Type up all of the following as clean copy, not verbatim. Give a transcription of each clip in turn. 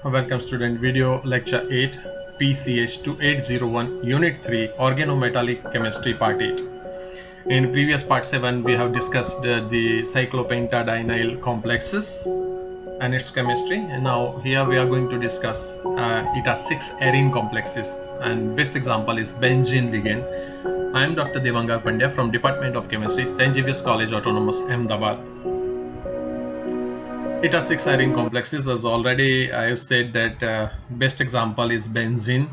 Welcome student, video lecture 8 PCH 2801 unit 3 organometallic chemistry part 8. In previous part 7 we have discussed the cyclopentadienyl complexes and its chemistry, and now here we are going to discuss eta 6 arene complexes, and best example is benzene ligand. I am Dr. Devangar Pandya from Department of Chemistry, St. Xavier's College Autonomous, Ahmedabad. Eta 6 arene complexes, as already I have said that best example is benzene.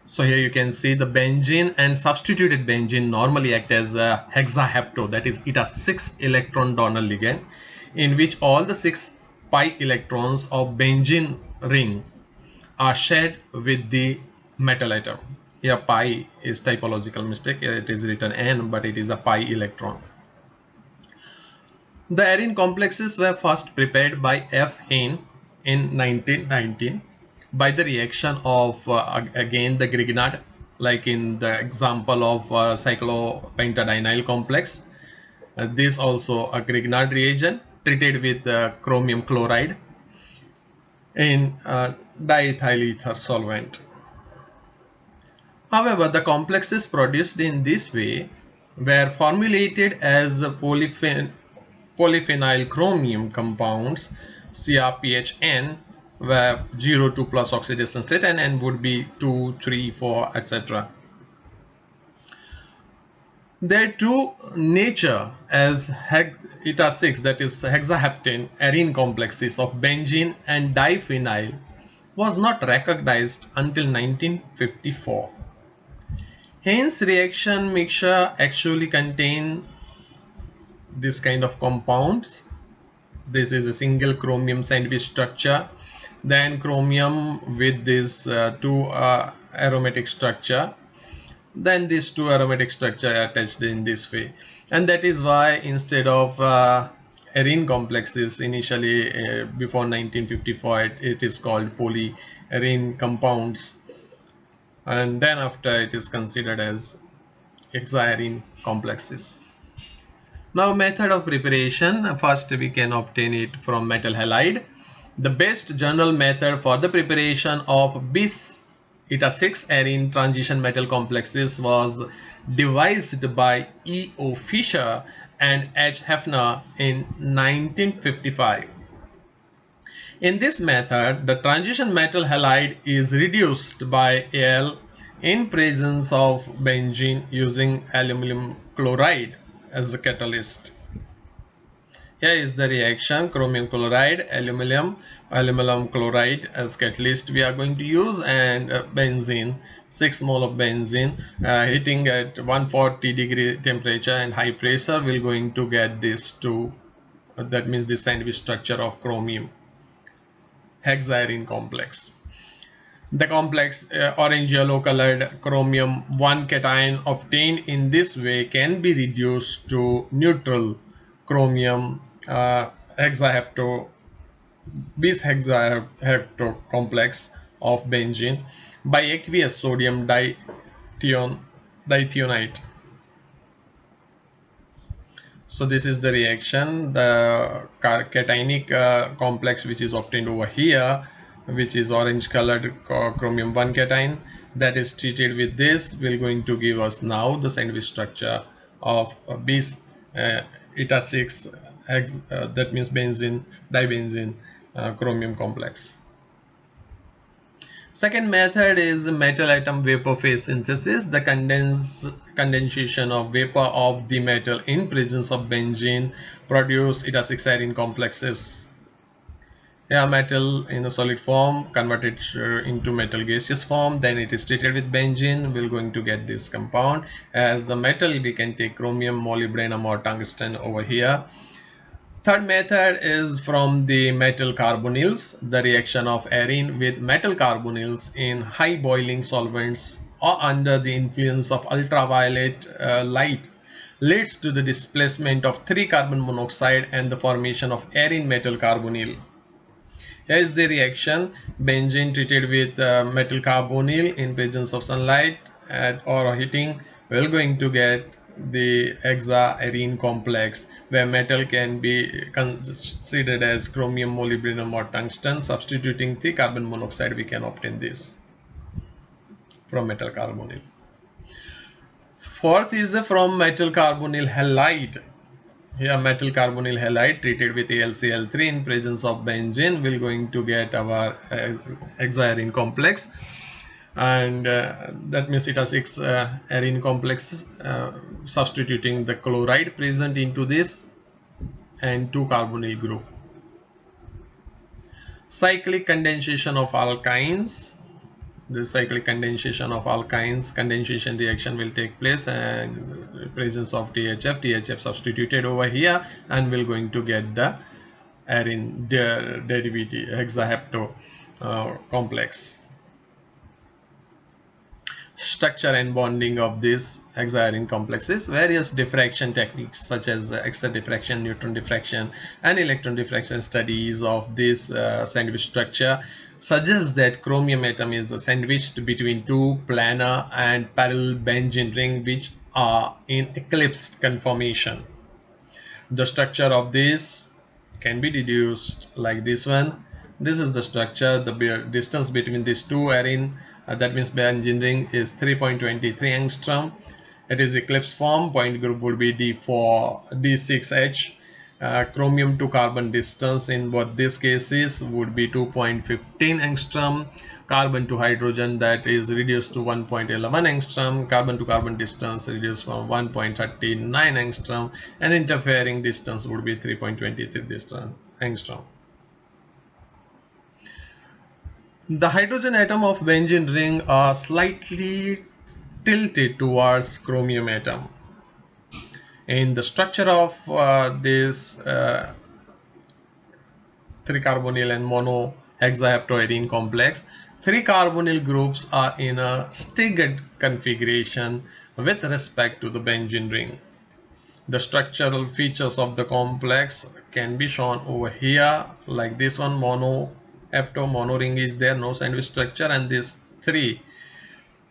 So here you can see the benzene and substituted benzene normally act as a hexahepto, that is eta 6 electron donor ligand, in which all the 6 pi electrons of benzene ring are shared with the metal atom. Here pi is typological mistake, here it is written n but it is a pi electron. The arene complexes were first prepared by F. Hayne in 1919 by the reaction of again the Grignard, like in the example of cyclopentadienyl complex. This also a Grignard reagent treated with chromium chloride in diethyl ether solvent. However, the complexes produced in this way were formulated as polyphenyl chromium compounds CrPHN, where 0 to plus oxidation state and N would be 2, 3, 4, etc. Their true nature as eta 6, that is hexaheptane arene complexes of benzene and diphenyl, was not recognized until 1954. Hence, reaction mixture actually contain this kind of compounds. This is a single chromium sandwich structure, then chromium with this two aromatic structure, then these two aromatic structure attached in this way, and that is why instead of arene complexes initially before 1954 it is called polyarene compounds, and then after it is considered as hexaarene complexes. Now, method of preparation, first we can obtain it from metal halide. The best general method for the preparation of bis eta 6 arene transition metal complexes was devised by E. O. Fischer and H. Hefner in 1955. In this method, the transition metal halide is reduced by Al in presence of benzene using aluminum chloride as a catalyst. Here is the reaction: chromium chloride, aluminum chloride as catalyst we are going to use, and benzene, 6 mole of benzene, heating at 140 degree temperature and high pressure, we're going to get this to that means the sandwich structure of chromium hexaarene complex. The complex orange yellow colored chromium 1 cation obtained in this way can be reduced to neutral chromium hexahepto bis hexahepto complex of benzene by aqueous sodium dithionite. So this is the reaction. The cationic complex which is obtained over here, which is orange colored chromium 1 cation, that is treated with this, will going to give us now the sandwich structure of bis eta 6 that means benzene dibenzene chromium complex. Second method is metal atom vapor phase synthesis, the condensation of vapor of the metal in presence of benzene produce eta 6 arene complexes. Yeah, metal in a solid form converted into metal gaseous form, then it is treated with benzene, we're going to get this compound. As a metal we can take chromium, molybdenum or tungsten over here. Third method is from the metal carbonyls. The reaction of arene with metal carbonyls in high boiling solvents or under the influence of ultraviolet light leads to the displacement of 3 carbon monoxide and the formation of arene metal carbonyl. Here is the reaction: benzene treated with metal carbonyl in presence of sunlight or heating, we're going to get the hexaarene complex, where metal can be considered as chromium, molybdenum or tungsten. Substituting the carbon monoxide, we can obtain this from metal carbonyl. Fourth is from metal carbonyl halide. Here metal carbonyl halide treated with AlCl3 in presence of benzene will going to get our hexaarene complex, and that means it has 6 arene complex, substituting the chloride present into this and 2 carbonyl group. Cyclic condensation of alkynes. This cyclic condensation of alkynes, condensation reaction will take place and presence of THF substituted over here, and we're going to get the arene derivative hexahepto complex. Structure and bonding of these hexaarene complexes. Various diffraction techniques such as X-ray diffraction, neutron diffraction and electron diffraction studies of this sandwich structure suggests that chromium atom is sandwiched between two planar and parallel benzene rings which are in eclipsed conformation. The structure of this can be deduced like this one. This is the structure. The distance between these two arene, that means benzene ring, is 3.23 angstrom. It is eclipse form. Point group would be D6H. Chromium to carbon distance in both these cases would be 2.15 angstrom. Carbon to hydrogen, that is reduced to 1.11 angstrom. Carbon to carbon distance reduced from 1.39 angstrom, and interfering distance would be 3.23 angstrom. The hydrogen atom of benzene ring are slightly tilted towards chromium atom. In the structure of this 3-carbonyl and mono hexaheptoarene complex, 3 carbonyl groups are in a staggered configuration with respect to the benzene ring. The structural features of the complex can be shown over here like this one. Mono ring is there, no sandwich structure, and this 3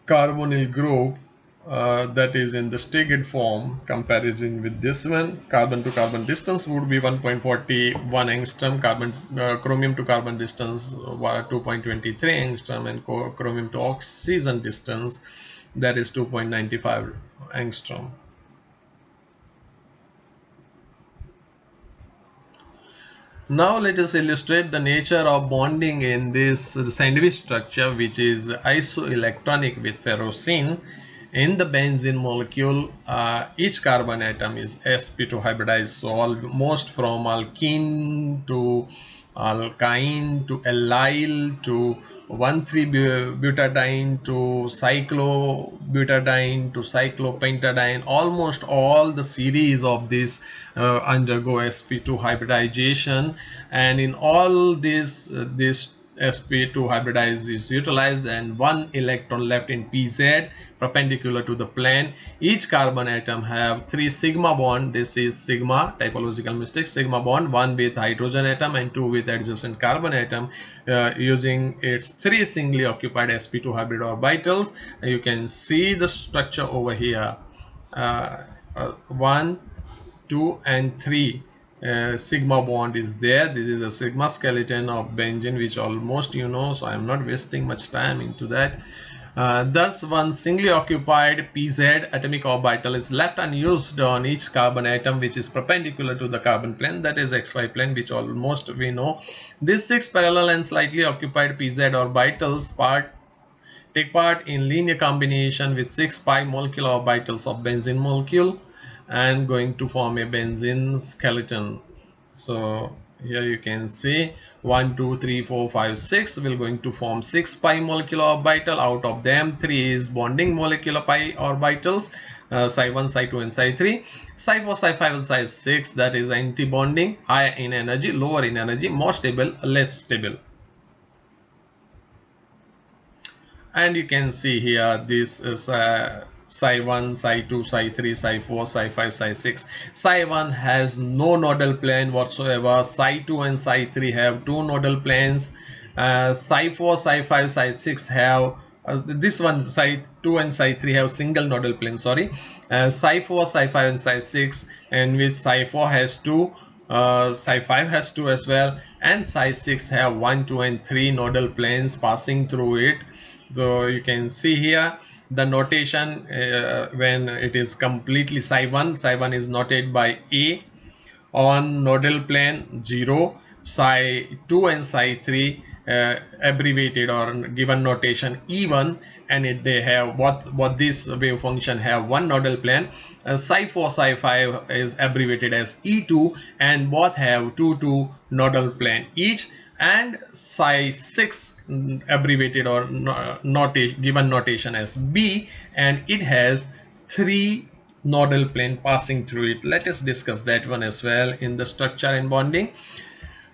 carbonyl group that is in the staggered form. Comparison with this one, carbon to carbon distance would be 1.41 angstrom, chromium to carbon distance 2.23 angstrom, and chromium to oxygen distance, that is 2.95 angstrom. Now let us illustrate the nature of bonding in this sandwich structure, which is isoelectronic with ferrocene. In the benzene molecule, each carbon atom is sp2 hybridized, so almost from alkene to alkyne to allyl to 1,3-butadiene to cyclobutadiene to cyclopentadiene, almost all the series of this undergo sp2 hybridization, and in all this sp2 hybridized is utilized, and 1 electron left in pz perpendicular to the plane. Each carbon atom have 3 sigma bond. This is sigma, typological mistake, sigma bond, 1 with hydrogen atom and 2 with adjacent carbon atom, using its 3 singly occupied sp2 hybrid orbitals. You can see the structure over here, 1, 2 and 3 sigma bond is there. This is a sigma skeleton of benzene, which almost you know, so I am not wasting much time into that. Thus, 1 singly occupied pz atomic orbital is left unused on each carbon atom, which is perpendicular to the carbon plane, that is xy plane, which almost we know. These 6 parallel and slightly occupied pz orbitals take part in linear combination with 6 pi molecular orbitals of benzene molecule and going to form a benzene skeleton. So here you can see 1, 2, 3, 4, 5, 6 will going to form 6 pi molecular orbital. Out of them, 3 is bonding molecular pi orbitals, psi1, psi2 and psi3. Psi4, psi5 and psi6, that is anti-bonding, higher in energy, lower in energy, more stable, less stable. And you can see here this is psi1, psi2, psi3, psi4, psi5, psi6. Psi1 has no nodal plane whatsoever. Psi2 and psi3 have 2 nodal planes. Psi4, psi5, psi6 have This one psi 2 and psi 3 have single nodal plane, sorry. Psi 4, psi 5 and psi 6, and which psi 4 has 2, psi 5 has 2 as well, and psi 6 have 1, 2 and 3 nodal planes passing through it. So you can see here the notation when it is completely psi 1 is noted by A on nodal plane 0, psi 2 and psi 3 abbreviated or given notation E1, and they have what this wave function have one nodal plane. Psi 4 psi 5 is abbreviated as E2, and both have 2 nodal plane each, and psi 6 abbreviated or given notation as B, and it has 3 nodal plane passing through it. Let us discuss that one as well in the structure and bonding.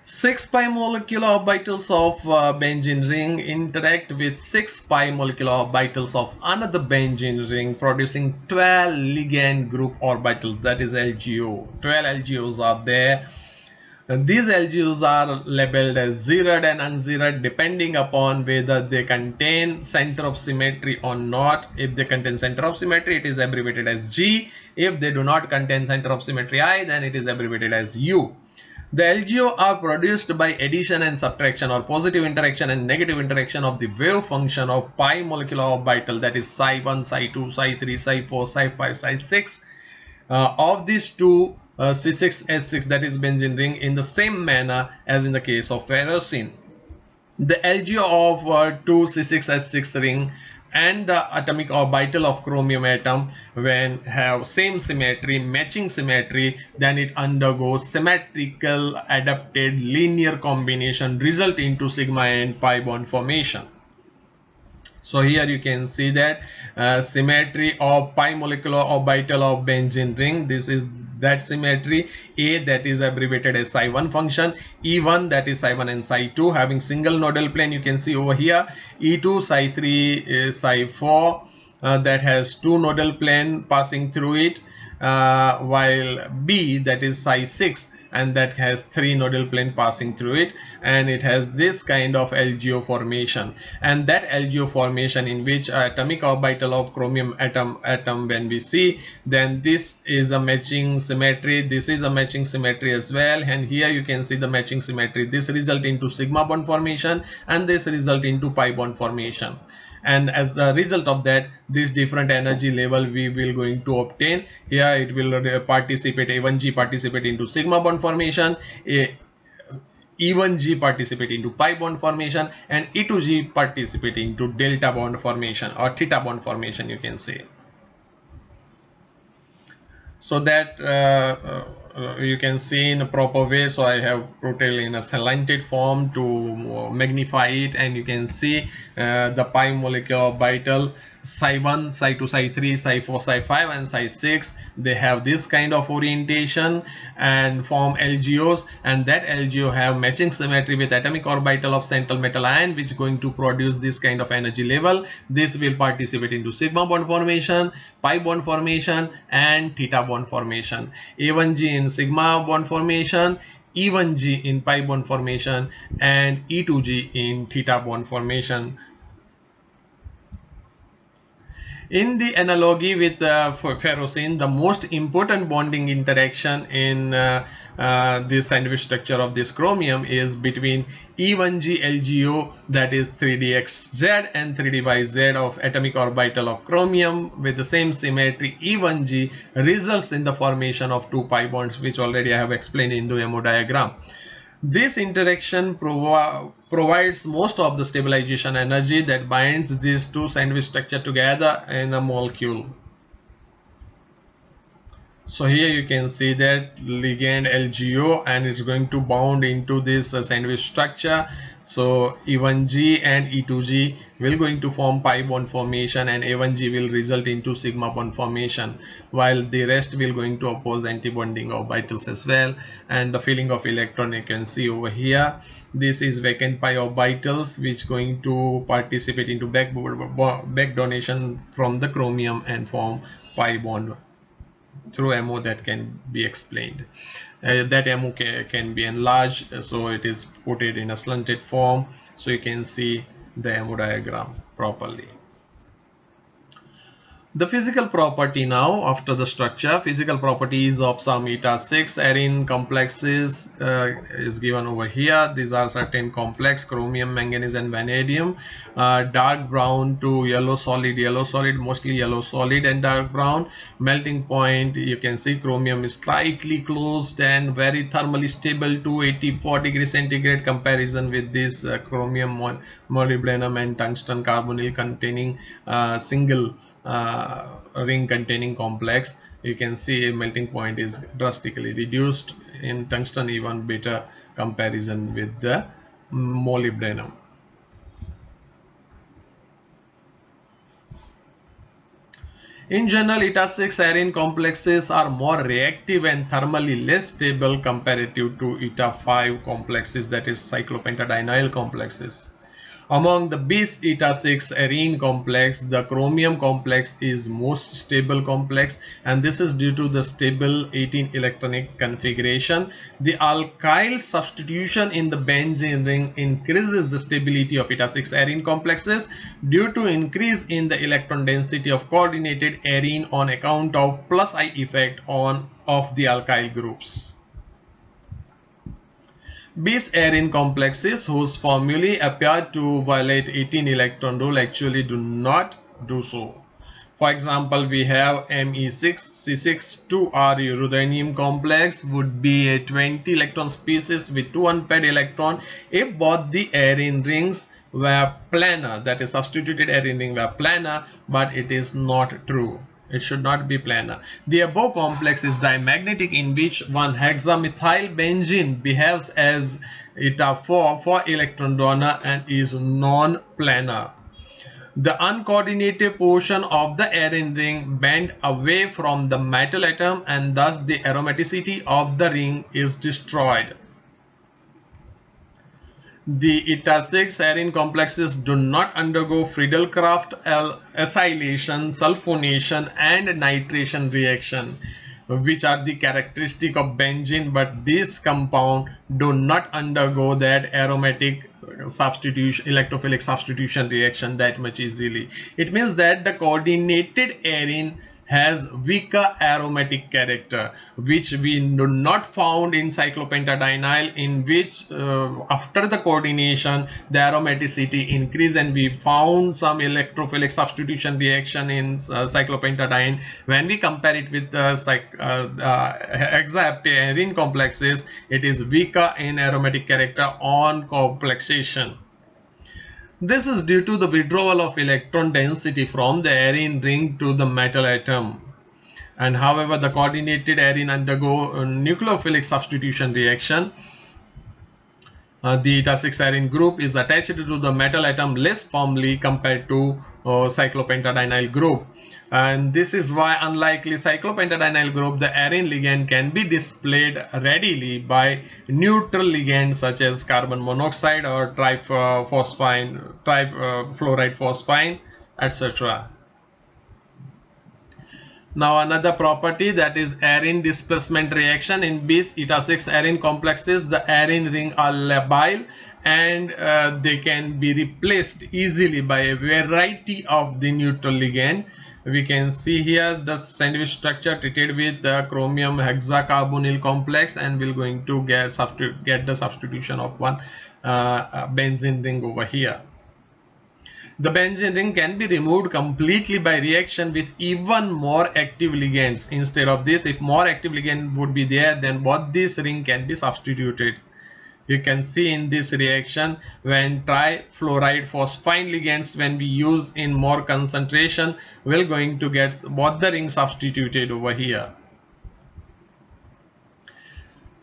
6 pi molecular orbitals of benzene ring interact with 6 pi molecular orbitals of another benzene ring, producing 12 ligand group orbitals, that is LGO. 12 LGOs are there. And these LGOs are labeled as zeroed and unzeroed depending upon whether they contain center of symmetry or not. If they contain center of symmetry, it is abbreviated as G. If they do not contain center of symmetry I, then it is abbreviated as U. The LGO are produced by addition and subtraction, or positive interaction and negative interaction of the wave function of pi molecular orbital, that is psi 1, psi 2, psi 3, psi 4, psi 5, psi 6. Of these two C6H6, that is benzene ring, in the same manner as in the case of ferrocene. The LGO of 2 C6H6 ring and the atomic orbital of chromium atom, when have same symmetry, matching symmetry, then it undergoes symmetrical adapted linear combination, result into sigma and pi bond formation. So here you can see that symmetry of pi molecular orbital of benzene ring. This is that symmetry. A, that is abbreviated as psi 1 function, E1, that is psi 1 and psi 2 having single nodal plane. You can see over here E2 psi 3 psi 4 that has 2 nodal plane passing through it, while B, that is psi 6, and that has 3 nodal plane passing through it, and it has this kind of LGO formation. And that LGO formation, in which atomic orbital of chromium atom when we see, then this is a matching symmetry, this is a matching symmetry as well, and here you can see the matching symmetry. This result into sigma bond formation, and this result into pi bond formation. And as a result of that, this different energy level we will going to obtain. Here it will participate, A1G participate into sigma bond formation, E1G participate into pi bond formation, and E2G participate into delta bond formation or theta bond formation, you can say. So that you can see in a proper way. So I have put it in a slanted form to magnify it, and you can see the pi molecular orbital psi 1, psi 2, psi 3, psi 4, psi 5 and psi 6. They have this kind of orientation and form LGOs, and that LGO have matching symmetry with atomic orbital of central metal ion, which is going to produce this kind of energy level. This will participate into sigma bond formation, pi bond formation and theta bond formation. A1G in sigma bond formation, E1G in pi bond formation, and E2G in theta bond formation. In the analogy with ferrocene, the most important bonding interaction in this sandwich structure of this chromium is between E1G LGO, that is 3dxz, and 3dyz of atomic orbital of chromium with the same symmetry. E1G results in the formation of 2 pi bonds, which already I have explained in the MO diagram. This interaction provides most of the stabilization energy that binds these two sandwich structure together in a molecule. So here you can see that ligand LGO, and it's going to bound into this sandwich structure. So E1G and E2G will going to form pi bond formation, and A1G will result into sigma bond formation, while the rest will going to oppose anti-bonding orbitals as well. And the filling of electron you can see over here. This is vacant pi orbitals which going to participate into back donation from the chromium and form pi bond through MO that can be explained. That MO can be enlarged, so it is put it in a slanted form, so you can see the MO diagram properly. The physical property now, after the structure, physical properties of some eta 6 arene complexes is given over here. These are certain complex: chromium, manganese and vanadium. Dark brown to yellow solid, mostly yellow solid and dark brown. Melting point, you can see chromium is slightly closed and very thermally stable to 84 degrees centigrade comparison with this chromium, molybdenum and tungsten carbonyl containing single ring containing complex. You can see melting point is drastically reduced in tungsten, even better comparison with the molybdenum. In general, eta 6 arene complexes are more reactive and thermally less stable comparative to eta 5 complexes, that is cyclopentadienyl complexes. Among the bis eta 6 arene complex, the chromium complex is most stable complex, and this is due to the stable 18 electronic configuration. The alkyl substitution in the benzene ring increases the stability of eta 6 arene complexes due to increase in the electron density of coordinated arene on account of plus I effect of the alkyl groups. Bis arene complexes whose formulae appear to violate 18 electron rule actually do not do so. For example, we have Me6C6-2R uranium complex would be a 20 electron species with 2 unpaired electron if both the arene rings were planar, that is substituted arene ring were planar, but it is not true. It should not be planar. The above complex is dimagnetic, in which one hexamethyl benzene behaves as eta 4 for electron donor and is non-planar. The uncoordinated portion of the arene ring bend away from the metal atom, and thus the aromaticity of the ring is destroyed. The eta 6 arene complexes do not undergo Friedel-Crafts acylation, sulfonation and nitration reaction, which are the characteristic of benzene, but these compounds do not undergo that aromatic substitution, electrophilic substitution reaction that much easily. It means that the coordinated arene has weaker aromatic character, which we do not found in cyclopentadienyl, in which after the coordination the aromaticity increase, and we found some electrophilic substitution reaction in cyclopentadiene. When we compare it with hexaheptane arene complexes, it is weaker in aromatic character on complexation. This is due to the withdrawal of electron density from the arene ring to the metal atom. And however, the coordinated arene undergo nucleophilic substitution reaction. The eta 6 arene group is attached to the metal atom less firmly compared to cyclopentadienyl group. And this is why, unlike cyclopentadienyl group, the arene ligand can be displayed readily by neutral ligands such as carbon monoxide or trifluoride phosphine, etc. Now another property, that is arene displacement reaction. In bis eta 6 arene complexes, the arene ring are labile and they can be replaced easily by a variety of the neutral ligand. We can see here the sandwich structure treated with the chromium hexacarbonyl complex, and we're going to get the substitution of one benzene ring over here. The benzene ring can be removed completely by reaction with even more active ligands. Instead of this, if more active ligand would be there, then both this ring can be substituted. You can see in this reaction, when trifluoride phosphine ligands, when we use in more concentration, we're going to get both the rings substituted over here.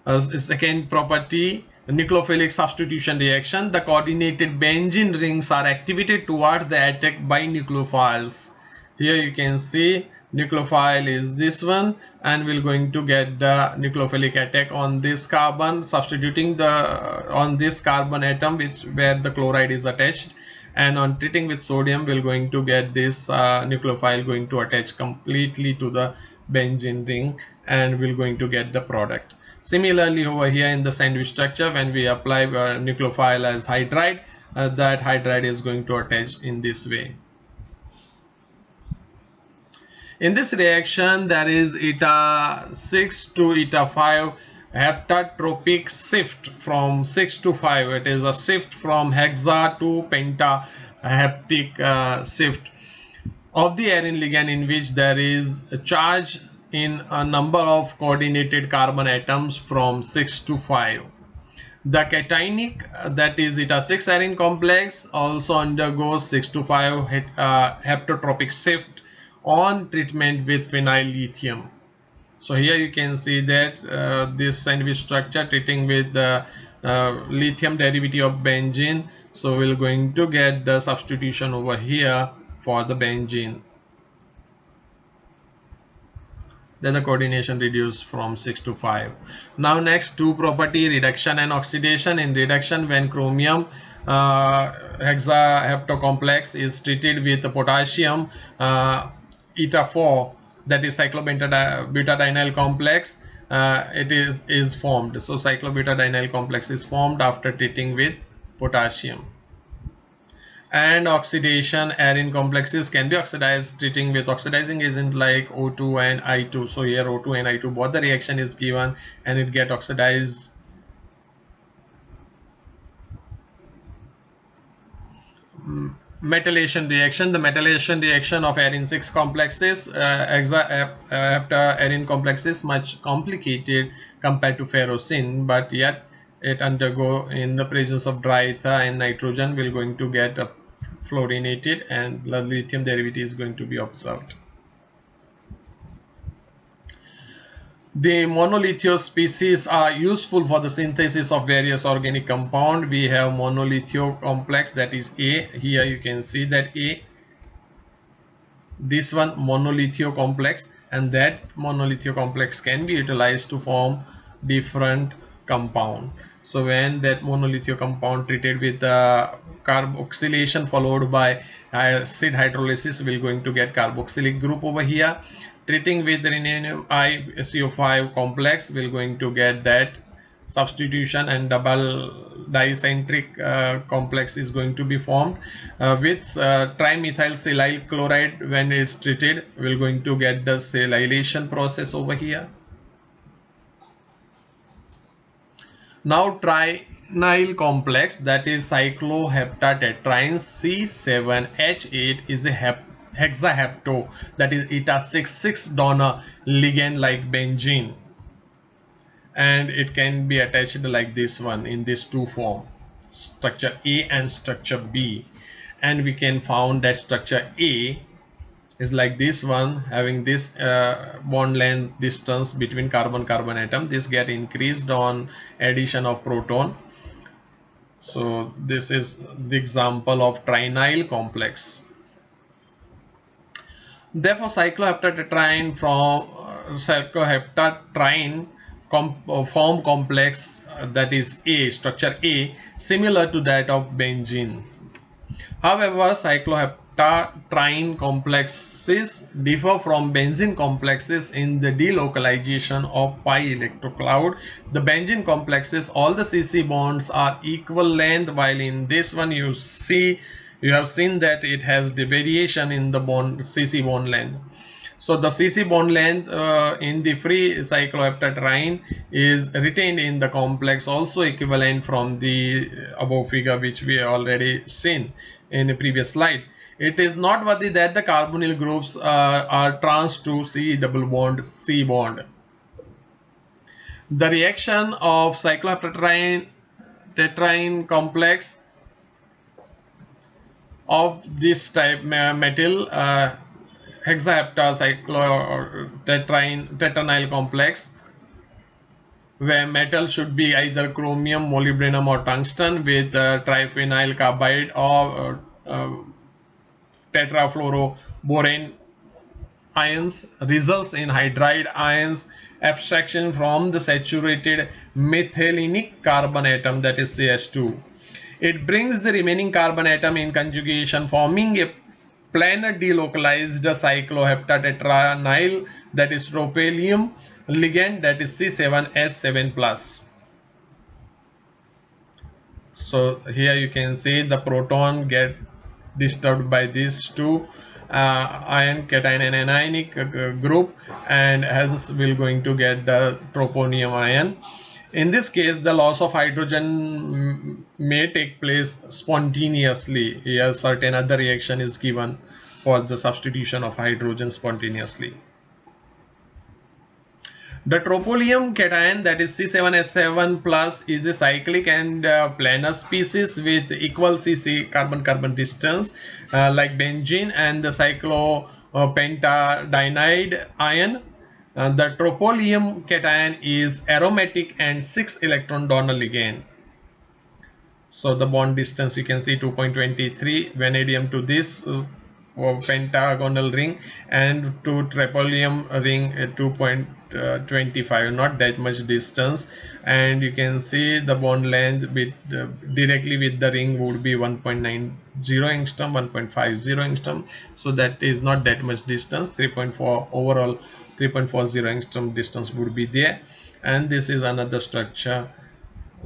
As a second property, nucleophilic substitution reaction, the coordinated benzene rings are activated towards the attack by nucleophiles. Here you can see nucleophile is this one, and we're going to get the nucleophilic attack on this carbon, substituting on this carbon atom where the chloride is attached, and on treating with sodium we're going to get this nucleophile going to attach completely to the benzene ring, and we're going to get the product. Similarly, over here in the sandwich structure, when we apply nucleophile as hydride, that hydride is going to attach in this way. In this reaction, there is eta 6 to eta 5 heptatropic shift from 6 to 5. It is a shift from hexa to pentaheptic shift of the arene ligand, in which there is a charge in a number of coordinated carbon atoms from 6 to 5. The cationic, that is eta 6 arene complex, also undergoes 6 to 5 heptatropic shift on treatment with phenyl lithium. So here you can see that this sandwich structure treating with the lithium derivative of benzene. So we're going to get the substitution over here for the benzene. Then the coordination reduced from 6 to 5. Now next, two property, reduction and oxidation. In reduction, when chromium hexaheptocomplex is treated with potassium eta 4, that is cyclobutadiene complex, it is formed. So cyclobutadiene complex is formed after treating with potassium. And oxidation, arene complexes can be oxidized treating with oxidizing agent like O2 and I2. So here O2 and I2, both the reaction is given and it get oxidized. Metallation reaction. The metallation reaction of arene 6 complexes, arene complexes, much complicated compared to ferrocene, but yet it undergo in the presence of dry ether and nitrogen will going to get fluorinated, and the lithium derivative is going to be observed. The monolithio species are useful for the synthesis of various organic compound. We have monolithio complex, that is A. Here you can see that A, this one monolithio complex, and that monolithio complex can be utilized to form different compound. So when that monolithio compound treated with carboxylation followed by acid hydrolysis, we're going to get carboxylic group over here. Treating with rhenium iSO5 complex, we're going to get that substitution, and double dicentric complex is going to be formed. With trimethyl silyl chloride, when it's treated, we're going to get the silylation process over here. Now trinyl complex, that is cycloheptatetrine C7H8, is a hexahepto, that is eta 6 donor ligand like benzene, and it can be attached like this one in this two form, structure A and structure B, and we can found that structure A is like this one, having this bond length distance between carbon atom. This get increased on addition of proton. So this is the example of trinyl complex. Therefore cycloheptatetrine from cycloheptatetrine form complex, that is A, structure A, similar to that of benzene. However, cycloheptatetrine complexes differ from benzene complexes in the delocalization of pi electrocloud. The benzene complexes, all the CC bonds are equal length, while in this one you have seen that it has the variation in the bond CC bond length. So the CC bond length in the free cycloheptatetrine is retained in the complex, also equivalent from the above figure, which we already seen in the previous slide. It is noteworthy that the carbonyl groups are trans to C double bond C bond. The reaction of cycloheptatetrine complex of this type metal hexaheptatetranyl complex, where metal should be either chromium, molybdenum or tungsten with triphenyl carbide or tetrafluoroborane ions, results in hydride ions abstraction from the saturated methylenic carbon atom, that is CH2. It brings the remaining carbon atom in conjugation, forming a planar delocalized cycloheptatetranyl, that is tropylium ligand, that is C7H7+. So here you can see the proton get disturbed by these two ion, cation, and anionic group, and hence will going to get the troponium ion. In this case, the loss of hydrogen may take place spontaneously. Here, certain other reaction is given for the substitution of hydrogen spontaneously. The troponium cation, that is C7H7 plus, is a cyclic and planar species with equal CC carbon-carbon distance like benzene and the cyclopentadienyl ion. The troponium cation is aromatic and 6 electron donor ligand. So the bond distance you can see 2.23 vanadium to this pentagonal ring, and to troponium ring 2.25, not that much distance. And you can see the bond length with directly with the ring would be 1.90 angstrom, 1.50 angstrom. So that is not that much distance. 3.4 overall, 3.40 angstrom distance would be there. And this is another structure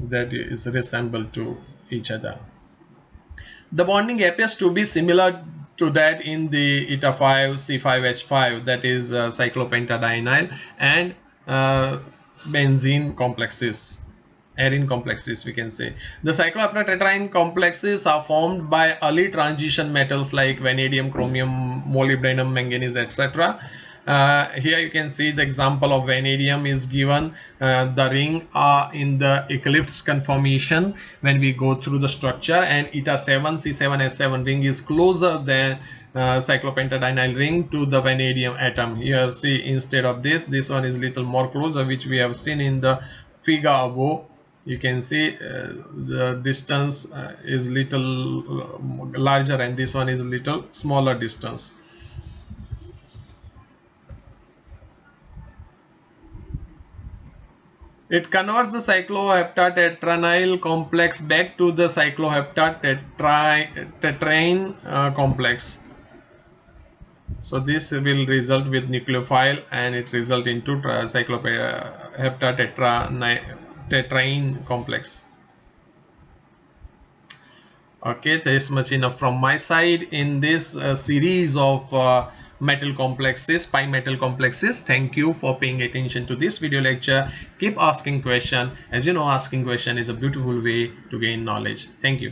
that is resembled to each other. The bonding appears to be similar to that in the eta 5 C5H5, that is cyclopentadienyl and benzene complexes, arene complexes we can say. The cycloheptatetraene complexes are formed by early transition metals like vanadium, chromium, molybdenum, manganese, etc. Here you can see the example of vanadium is given. The ring are in the eclipse conformation when we go through the structure, and eta 7 C7H7 ring is closer than cyclopentadienyl ring to the vanadium atom. Here see, instead of this one is little more closer, which we have seen in the figure above. You can see the distance is little larger, and this one is little smaller distance. It converts the cycloheptatetranyl complex back to the cycloheptatetraene complex. So this will result with nucleophile, and it result into cycloheptatetraene complex. Okay, this much enough from my side in this series of metal complexes, pi metal complexes. Thank you for paying attention to this video lecture. Keep asking question. As you know, asking question is a beautiful way to gain knowledge. Thank you.